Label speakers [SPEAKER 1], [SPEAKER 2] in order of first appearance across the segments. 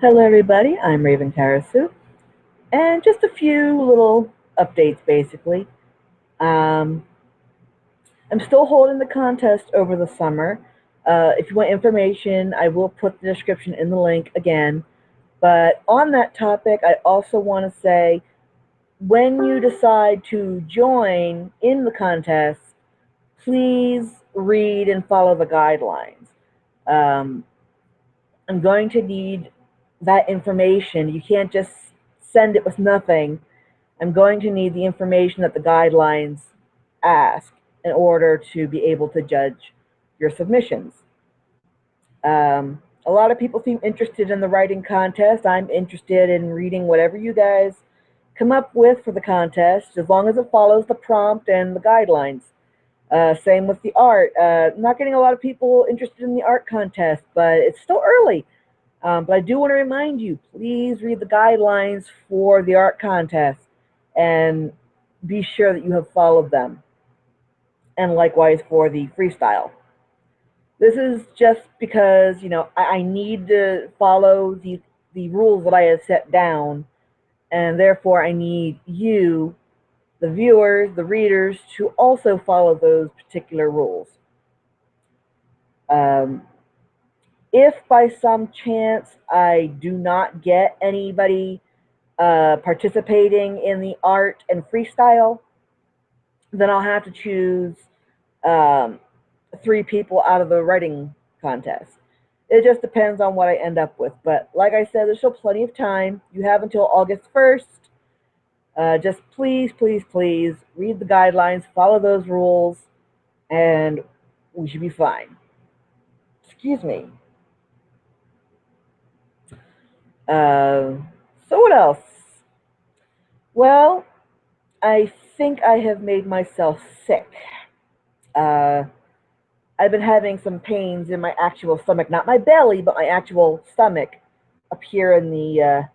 [SPEAKER 1] Hello, everybody. I'm Raven Karasu, and just a few little updates basically. Um, I'm still holding the contest over the summer. If you want information, I will put the description in the link again. But on that topic, I also want to say when you decide to join in the contest, please read and follow the guidelines. Um, I'm going to need that information. You can't just send it with nothing. I'm going to need the information that the guidelines ask in order to be able to judge your submissions. A lot of people seem interested in the writing contest. I'm interested in reading whatever you guys come up with for the contest, as long as it follows the prompt and the guidelines. Same with the art. Not getting a lot of people interested in the art contest, but it's still early. But I do want to remind you, please read the guidelines for the art contest and be sure that you have followed them. And likewise for the freestyle. This is just because, I need to follow the rules that I have set down, and therefore I need you, the viewers, the readers, to also follow those particular rules. Um, if by some chance I do not get anybody participating in the art and freestyle, then I'll have to choose um, three people out of the writing contest. It just depends on what I end up with. But like I said, there's still plenty of time. You have until August 1st. Just please, please, please read the guidelines, follow those rules, and we should be fine. Excuse me. Uh, so, what else? Well, I think I have made myself sick. Uh, I've been having some pains in my actual stomach, not my belly, but my actual stomach up here in the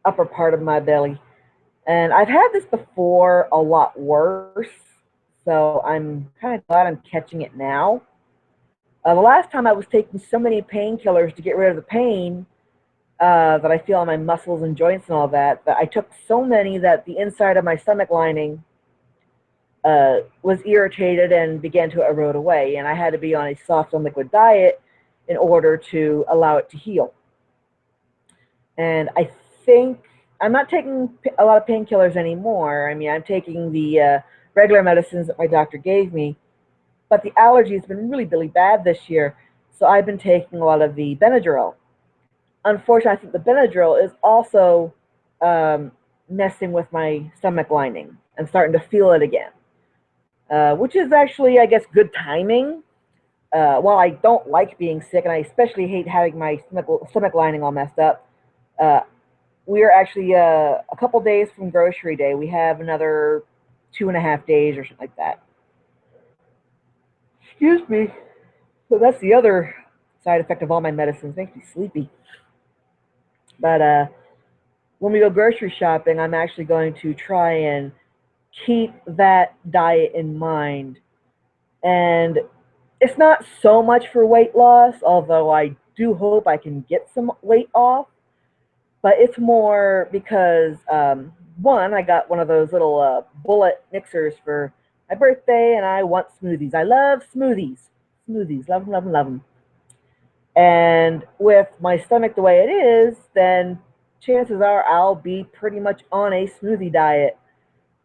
[SPEAKER 1] upper part of my belly. And I've had this before a lot worse, so I'm kind of glad I'm catching it now. The last time I was taking so many painkillers to get rid of the pain that I feel in my muscles and joints and all that, that I took so many that the inside of my stomach lining was irritated and began to erode away. And I had to be on a soft and liquid diet in order to allow it to heal. And I think I'm not taking a lot of painkillers anymore. I mean, I'm taking the regular medicines that my doctor gave me, but the allergy has been really, really bad this year. So I've been taking a lot of the Benadryl. Unfortunately, I think the Benadryl is also um, messing with my stomach lining. I'm starting to feel it again, which is actually, I guess, good timing. While I don't like being sick, and I especially hate having my stomach lining all messed up, uh, we are actually a couple days from grocery day. We have another 2.5 days or something like that. Excuse me. So that's the other side effect of all my medicines. Makes me sleepy. But when we go grocery shopping, I'm actually going to try and keep that diet in mind. And it's not so much for weight loss, although I do hope I can get some weight off. But it's more because one, I got one of those little bullet mixers for my birthday, and I want smoothies. I love smoothies, love them, love them, love them. And with my stomach the way it is, then chances are I'll be pretty much on a smoothie diet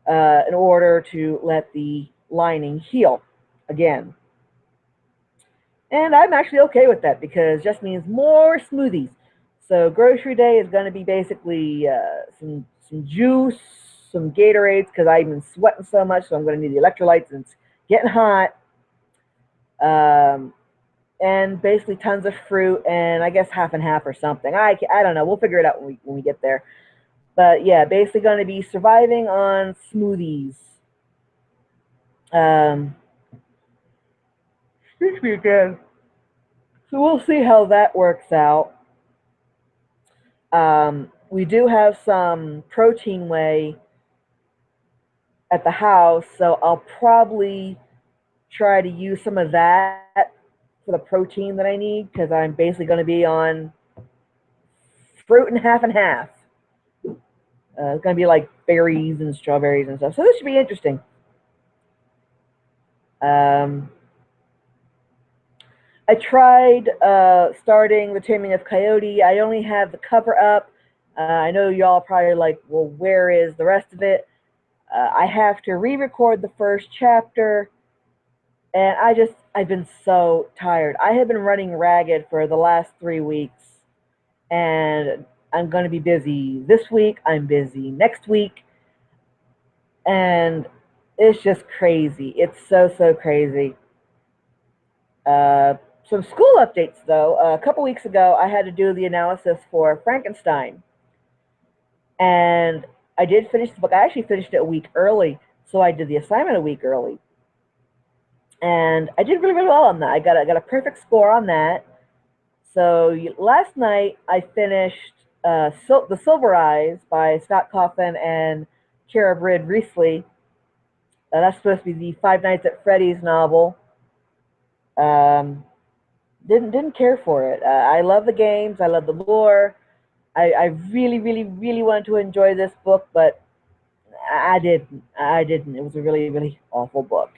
[SPEAKER 1] in order to let the lining heal again. And I'm actually okay with that because it just means more smoothies. So grocery day is going to be basically some juice, some Gatorades because I've been sweating so much, so I'm going to need the electrolytes and it's getting hot. Um, and basically tons of fruit and I guess half and half or something. I don't know. We'll figure it out when we get there. But yeah, basically going to be surviving on smoothies. Um, Excuse me again. So we'll see how that works out. We do have some protein whey at the house, so I'll probably try to use some of that for the protein that I need because I'm basically going to be on fruit and half and half. It's going to be like berries and strawberries and stuff. So this should be interesting. I tried starting The Taming of Coyote. I only have the cover up. I know y'all probably like, well, where is the rest of it? I have to re-record the first chapter, and I've been so tired. I have been running ragged for the last 3 weeks, and I'm going to be busy this week. I'm busy next week, and it's just crazy. It's so crazy. Some school updates, though. A couple weeks ago, I had to do the analysis for Frankenstein, and I did finish the book. I actually finished it a week early, so I did the assignment a week early, and I did really well on that. I got a perfect score on that. So last night I finished The Silver Eyes by Scott Cawthon and Kara Britt Riesli. That's supposed to be the Five Nights at Freddy's novel. Didn't care for it. I love the games. I love the lore. I really wanted to enjoy this book, but I didn't. It was a really awful book.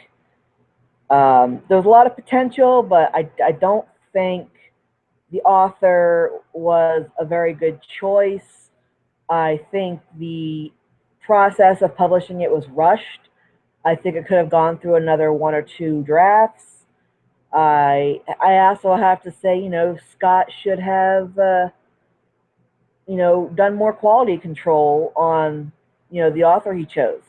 [SPEAKER 1] There was a lot of potential, but I don't think the author was a very good choice. I think the process of publishing it was rushed. I think it could have gone through another 1 or 2 drafts. I also have to say, Scott should have, done more quality control on, the author he chose,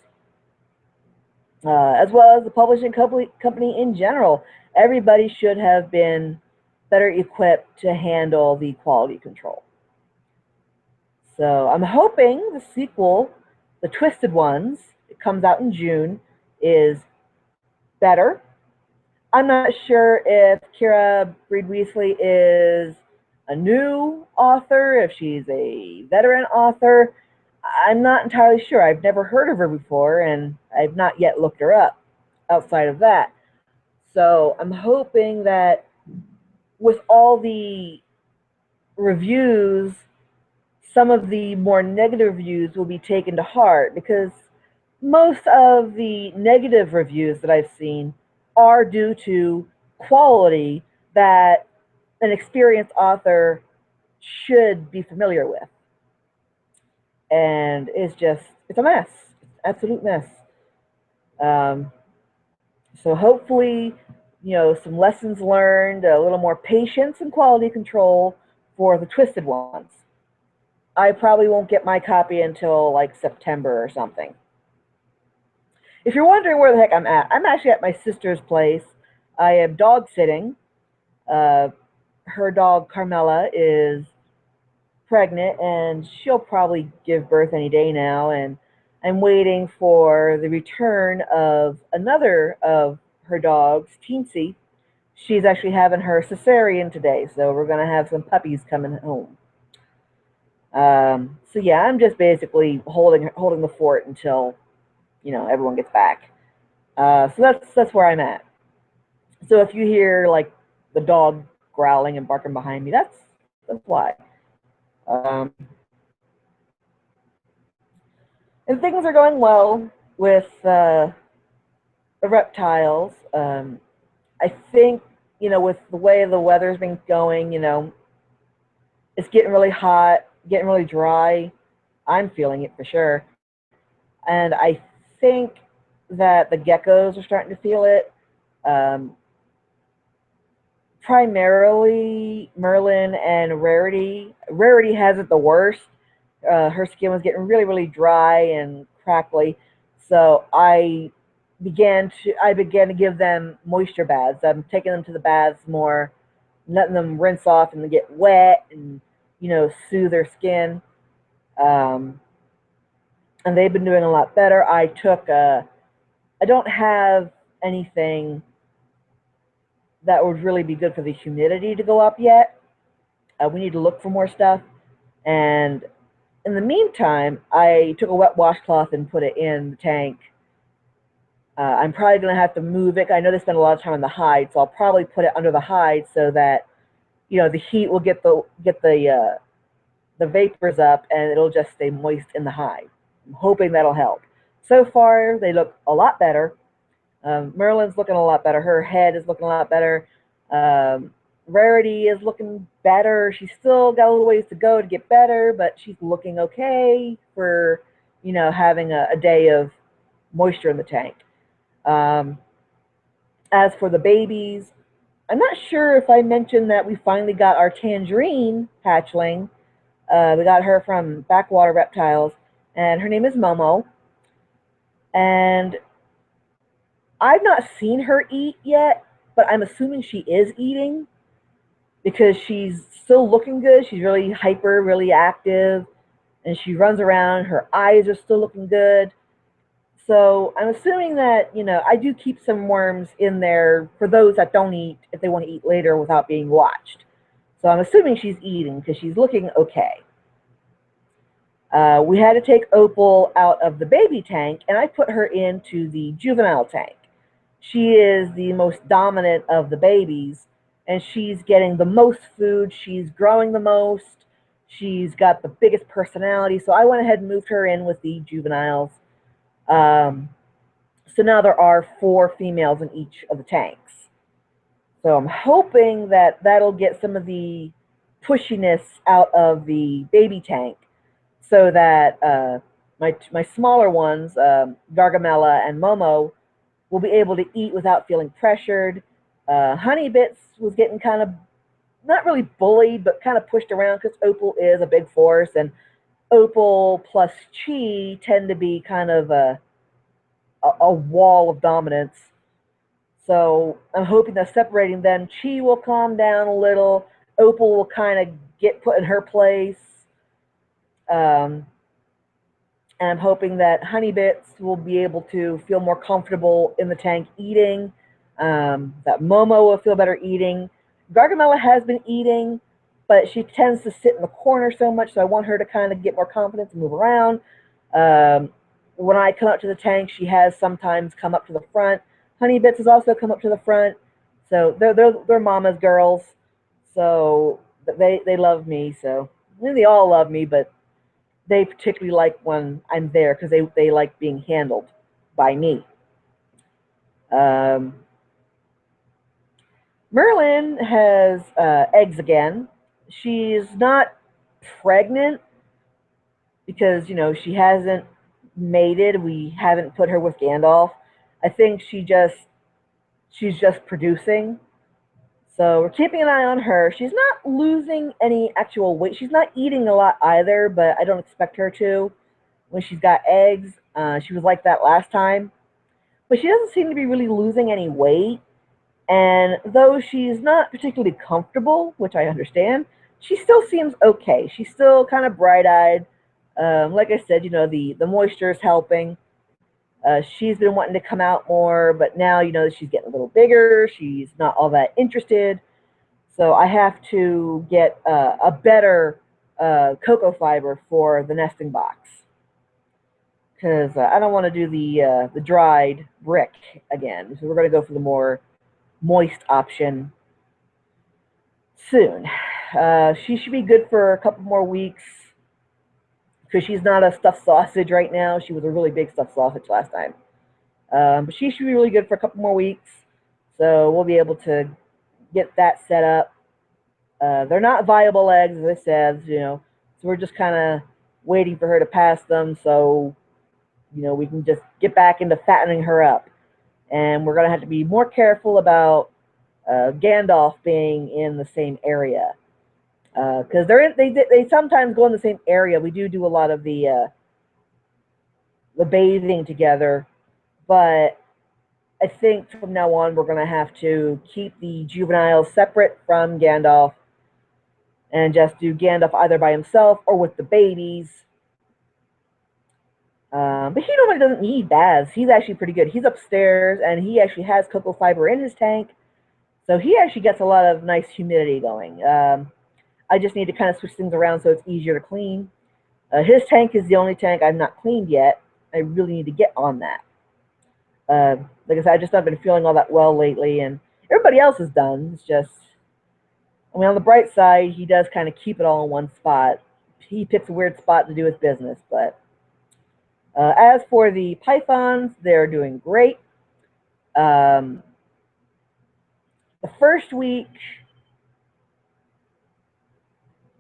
[SPEAKER 1] as well as the publishing company in general. Everybody should have been better equipped to handle the quality control. So I'm hoping the sequel, The Twisted Ones, it comes out in June, is better. I'm not sure if Kara Britt Riesli is a new author, if she's a veteran author. I'm not entirely sure. I've never heard of her before, and I've not yet looked her up outside of that. So I'm hoping that with all the reviews, some of the more negative reviews will be taken to heart, because most of the negative reviews that I've seen are due to quality that an experienced author should be familiar with. And it's a mess. It's an absolute mess. So hopefully, some lessons learned, a little more patience and quality control for The Twisted Ones. I probably won't get my copy until like September or something. If you're wondering where the heck I'm at, I'm actually at my sister's place. I am dog sitting. Her dog, Carmela, is pregnant, and she'll probably give birth any day now. And I'm waiting for the return of another of her dogs, Teensy. She's actually having her cesarean today, so we're going to have some puppies coming home. So yeah, I'm just basically holding the fort until everyone gets back. So that's where I'm at. So if you hear like the dog growling and barking behind me, that's why. And things are going well with the reptiles. I think with the way the weather's been going, it's getting really hot, getting really dry. I'm feeling it for sure. And I think that the geckos are starting to feel it. Primarily Merlin and Rarity. Rarity has it the worst. Her skin was getting really dry and crackly. So I began to give them moisture baths. I'm taking them to the baths more, letting them rinse off and get wet and soothe their skin. And they've been doing a lot better. I don't have anything that would really be good for the humidity to go up yet. We need to look for more stuff. And in the meantime, I took a wet washcloth and put it in the tank. I'm probably going to have to move it. I know they spend a lot of time on the hide, so I'll probably put it under the hide so that the heat will get the the vapors up and it'll just stay moist in the hive. I'm hoping that'll help. So far, they look a lot better. Merlin's looking a lot better. Her head is looking a lot better. Um, Rarity is looking better. She's still got a little ways to go to get better, but she's looking okay for, having a day of moisture in the tank. Um, as for the babies, I'm not sure if I mentioned that we finally got our Tangerine hatchling. We got her from Backwater Reptiles, and her name is Momo. And I've not seen her eat yet, but I'm assuming she is eating because she's still looking good. She's really hyper, really active, and she runs around. Her eyes are still looking good. So I'm assuming that, I do keep some worms in there for those that don't eat if they want to eat later without being watched. So I'm assuming she's eating because she's looking okay. We had to take Opal out of the baby tank, and I put her into the juvenile tank. She is the most dominant of the babies, and she's getting the most food. She's growing the most. She's got the biggest personality. So I went ahead and moved her in with the juveniles. So now there are 4 females in each of the tanks. So I'm hoping that that'll get some of the pushiness out of the baby tank so that my smaller ones, Gargamella and Momo, will be able to eat without feeling pressured. Honey Bits was getting kind of not really bullied, but kind of pushed around because Opal is a big force, and Opal plus Chi tend to be kind of a wall of dominance. So I'm hoping that separating them, Chi will calm down a little. Opal will kind of get put in her place. Um, and I'm hoping that Honey Bits will be able to feel more comfortable in the tank eating. That Momo will feel better eating. Gargamella has been eating, but she tends to sit in the corner so much, so I want her to kind of get more confidence and move around. When I come up to the tank, she has sometimes come up to the front. Honey Bits has also come up to the front. So they're mama's girls. So they love me. So they all love me, but they particularly like when I'm there because they like being handled by me. Um, Merlin has eggs again. She's not pregnant because she hasn't mated. We haven't put her with Gandalf. I think she's just producing. So we're keeping an eye on her. She's not losing any actual weight. She's not eating a lot either, but I don't expect her to when she's got eggs. She was like that last time. But she doesn't seem to be really losing any weight. And though she's not particularly comfortable, which I understand, she still seems okay. She's still kind of bright eyed. Like I said, the moisture is helping. She's been wanting to come out more, but now she's getting a little bigger. She's not all that interested. So I have to get a better cocoa fiber for the nesting box because I don't want to do the dried brick again. So we're going to go for the more moist option soon. She should be good for a couple more weeks because she's not a stuffed sausage right now. She was a really big stuffed sausage last time. But she should be really good for a couple more weeks. So we'll be able to get that set up. They're not viable eggs, as I said, so we're just kind of waiting for her to pass them so, we can just get back into fattening her up. And we're going to have to be more careful about Gandalf being in the same area. Because they sometimes go in the same area. We do a lot of the bathing together, but I think from now on we're going to have to keep the juveniles separate from Gandalf and just do Gandalf either by himself or with the babies. But he normally doesn't need baths. He's actually pretty good. He's upstairs and he actually has cocoa fiber in his tank, so he actually gets a lot of nice humidity going. I just need to kind of switch things around so it's easier to clean. His tank is the only tank I've not cleaned yet. I really need to get on that. Like I said, I just haven't been feeling all that well lately, and everybody else is done. It's just, on the bright side, he does kind of keep it all in one spot. he picks a weird spot to do his business. But as for the pythons, they're doing great. The first week,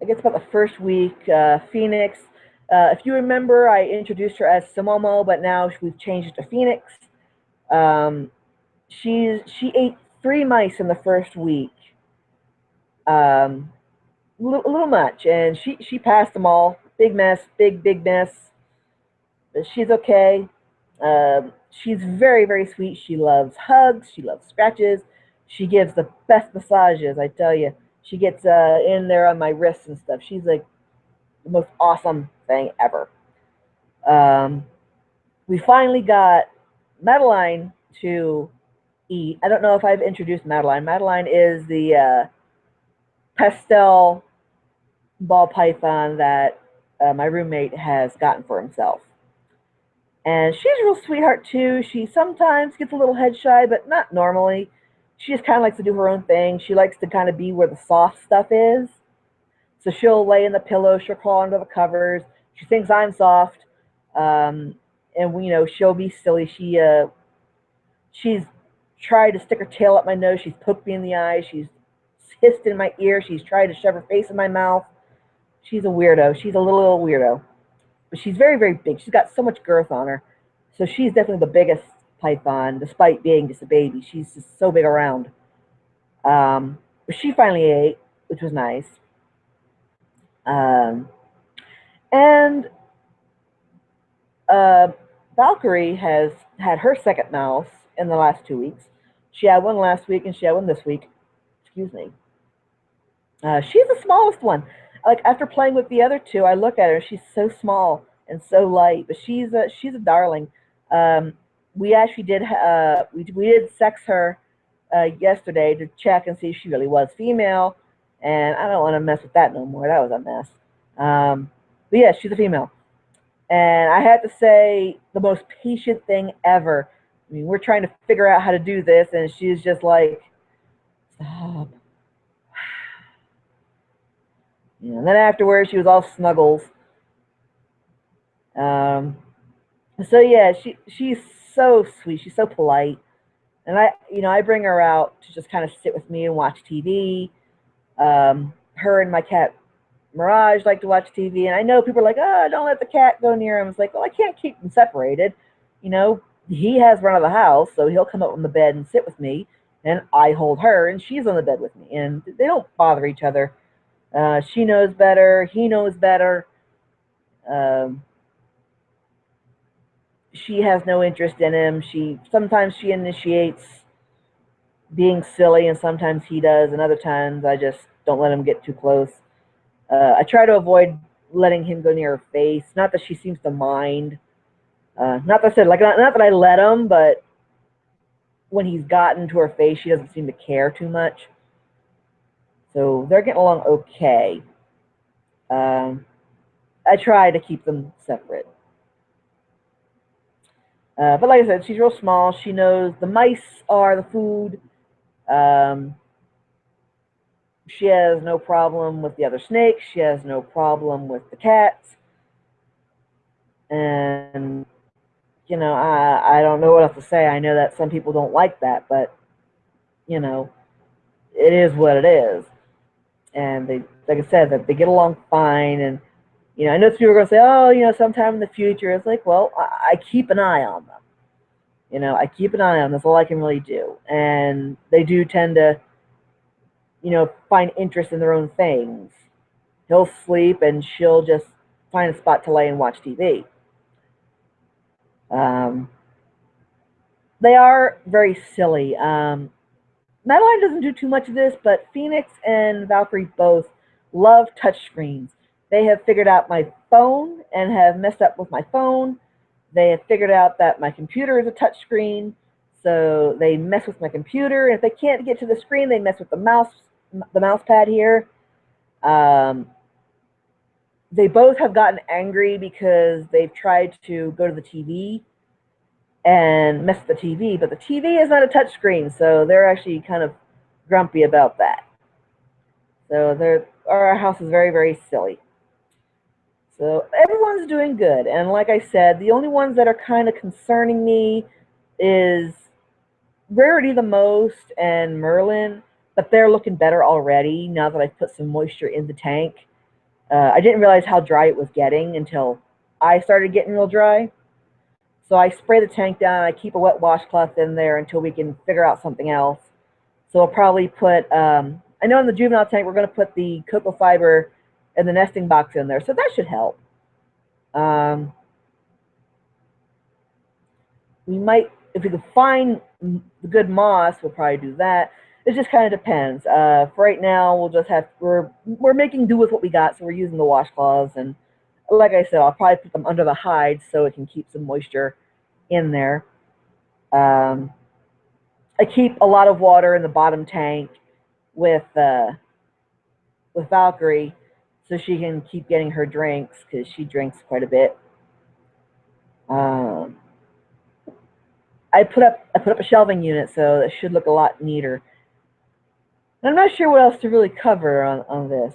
[SPEAKER 1] I guess about the first week, Phoenix. If you remember, I introduced her as Samomo, but now we've changed it to Phoenix. She ate 3 mice in the first week. A little much, and she passed them all. Big mess, big mess. But she's okay. She's very sweet. She loves hugs. She loves scratches. She gives the best massages, I tell you. She gets in there on my wrists and stuff. She's like the most awesome thing ever. We finally got Madeline to eat. I don't know if I've introduced Madeline. Madeline is the pastel ball python that my roommate has gotten for himself. And she's a real sweetheart too. She sometimes gets a little head shy, but not normally. She just kind of likes to do her own thing. She likes to kind of be where the soft stuff is. So she'll lay in the pillow, she'll crawl under the covers. She thinks I'm soft, and she'll be silly. She's tried to stick her tail up my nose. She's poked me in the eye. She's hissed in my ear. She's tried to shove her face in my mouth. She's a weirdo. She's a little weirdo. But she's very big. She's got so much girth on her. So she's definitely the biggest python, despite being just a baby. She's just so big around. But she finally ate, which was nice. And Valkyrie has had her second mouse in the last 2 weeks. She had one last week and she had one this week. Excuse me. She's the smallest one. Like after playing with the other two, I look at her. She's so small and so light, but she's a darling. We actually did we did sex her yesterday to check and see if she really was female, and I don't want to mess with that no more. That was a mess. But yeah, she's a female, and I had to say the most patient thing ever. I mean, we're trying to figure out how to do this, and she's just like, stop. And then afterwards, she was all snuggles. So yeah, she's so sweet. She's so polite, and I bring her out to just kind of sit with me and watch TV. Her and my cat Mirage like to watch TV, and I know people are like, "Oh, don't let the cat go near him." It's like, well, I can't keep them separated. He has run of the house, so he'll come up on the bed and sit with me, and I hold her, and she's on the bed with me, and they don't bother each other. She knows better. He knows better. She has no interest in him. Sometimes she initiates being silly, and sometimes he does, and other times I just don't let him get too close. I try to avoid letting him go near her face. Not that she seems to mind. Not that I said, not that I let him, but when he's gotten to her face, she doesn't seem to care too much. So they're getting along okay. I try to keep them separate. But like I said, she's real small. She knows the mice are the food. She has no problem with the other snakes. She has no problem with the cats. And, I don't know what else to say. I know that some people don't like that, but, it is what it is. And they, like I said, that they get along fine. And, I know some people are going to say, oh, sometime in the future. It's like, well, I keep an eye on them. I keep an eye on them. That's all I can really do. And they do tend to, find interest in their own things. He'll sleep and she'll just find a spot to lay and watch TV. They are very silly. Madeline doesn't do too much of this, but Phoenix and Valkyrie both love touchscreens. They have figured out my phone and have messed up with my phone. They have figured out that my computer is a touchscreen, so they mess with my computer. And if they can't get to the screen, they mess with the mouse pad here. They both have gotten angry because they've tried to go to the TV and mess with the TV, but the TV is not a touch screen, so they're actually kind of grumpy about that. So our house is very silly. So everyone's doing good. And like I said, the only ones that are kind of concerning me is Rarity the Most and Merlin, but they're looking better already now that I've put some moisture in the tank. I didn't realize how dry it was getting until I started getting real dry. So I spray the tank down. I keep a wet washcloth in there until we can figure out something else. So I'll probably put. I know in the juvenile tank we're going to put the cocoa fiber and the nesting box in there, so that should help. Um, we might, if we can find the good moss, we'll probably do that. It just kind of depends. For right now, we'll just have we're making do with what we got, so we're using the washcloths, and like I said, I'll probably put them under the hides so it can keep some moisture in there. Um, I keep a lot of water in the bottom tank with Valkyrie, so she can keep getting her drinks because she drinks quite a bit. Um, I put up a shelving unit, so it should look a lot neater. And I'm not sure what else to really cover on this.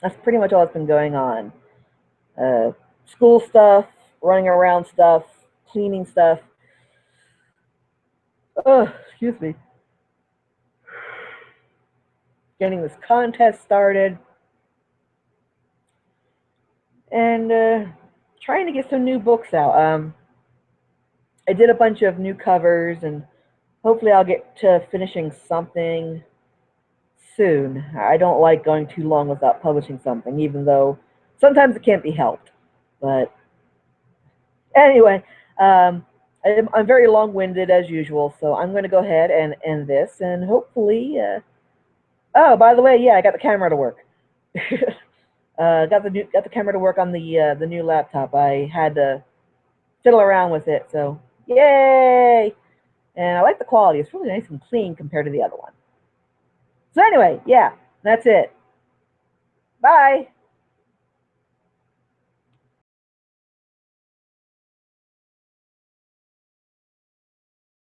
[SPEAKER 1] That's pretty much all that's been going on. School stuff, running around stuff, cleaning stuff. Oh, excuse me. Getting this contest started. And trying to get some new books out. I did a bunch of new covers, and hopefully I'll get to finishing something soon. I don't like going too long without publishing something, even though sometimes it can't be helped. But anyway, I'm very long-winded as usual, so I'm going to go ahead and end this, and hopefully. Oh, by the way, yeah, I got the camera to work. Got the camera to work on the new laptop. I had to fiddle around with it, so yay! And I like the quality. It's really nice and clean compared to the other one. So anyway, yeah, that's it. Bye.